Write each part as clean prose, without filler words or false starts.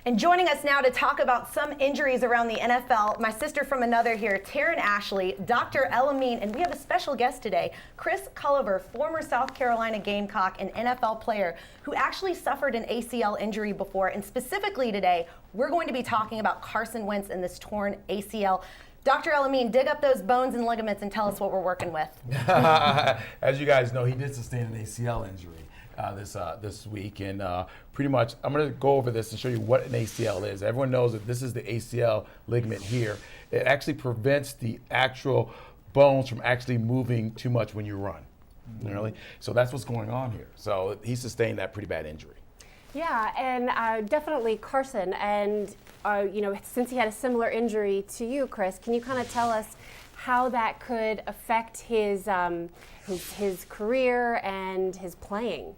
And joining us now to talk about some injuries around the NFL, my sister from another here, Teryn Ashley, Dr. El-Amin, and we have a special guest today, Chris Culliver, former South Carolina Gamecock and NFL player who actually suffered an ACL injury before. And specifically today, we're going to be talking about Carson Wentz and this torn ACL. Dr. El-Amin, dig up those bones and ligaments and tell us what we're working with. As you guys know, he did sustain an ACL injury this week, and pretty much I'm going to go over this and show you what an ACL is. Everyone knows that this is the ACL ligament here. It actually prevents the actual bones from actually moving too much when you run. Really? So that's what's going on here. So he sustained that pretty bad injury. Yeah, and definitely Carson. And since he had a similar injury to you, Chris, can you kind of tell us how that could affect his career and his playing?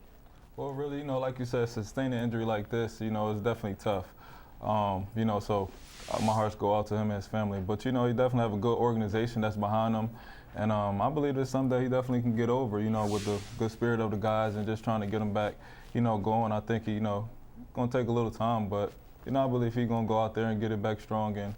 Well, really, like you said, sustaining an injury like this, is definitely tough. So my hearts go out to him and his family. But, he definitely have a good organization that's behind him. And I believe that someday he definitely can get over, with the good spirit of the guys and just trying to get him back, going. I think he, going to take a little time, but, I believe he's going to go out there and get it back strong and,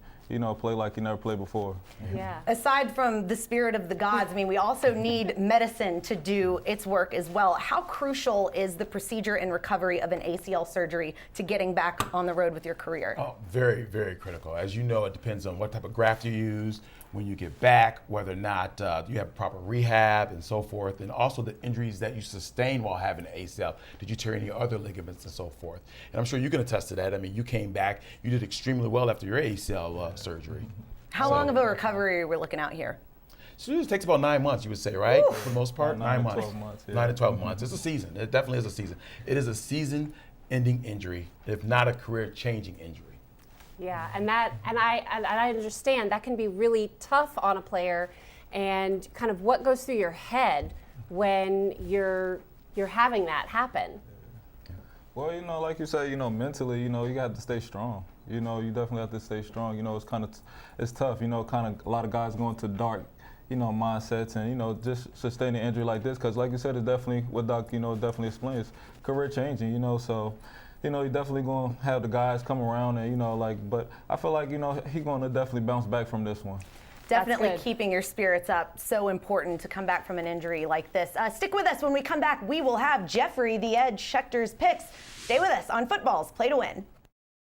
play like he never played before. Yeah. Aside from the spirit of the gods, we also need medicine to do its work as well. How crucial is the procedure and recovery of an ACL surgery to getting back on the road with your career? Oh, very, very critical. As you know, it depends on what type of graft you use, when you get back, whether or not you have proper rehab and so forth, and also the injuries that you sustained while having an ACL. Did you tear any other ligaments and so forth? And I'm sure you can attest to that. You came back, you did extremely well after your ACL surgery. How long of a recovery are we looking out here? So it takes about 9 months, you would say, right? For the most part, 9 months. 12 months, yeah. 9 to 12 months. It's a season. It definitely is a season. It is a season-ending injury, if not a career-changing injury. Yeah, and I understand that can be really tough on a player, and kind of what goes through your head when you're having that happen. Well, like you said, mentally, you got to stay strong. You definitely have to stay strong. It's tough. Kind of a lot of guys go into dark, mindsets, and just sustaining an injury like this, because like you said, it's definitely what Doc, definitely explains, career changing. So. You're definitely going to have the guys come around and, but I feel like, he's going to definitely bounce back from this one. Definitely keeping your spirits up. So important to come back from an injury like this. Stick with us. When we come back, we will have Jeffrey the Edge Schechter's picks. Stay with us on Football's Play to Win.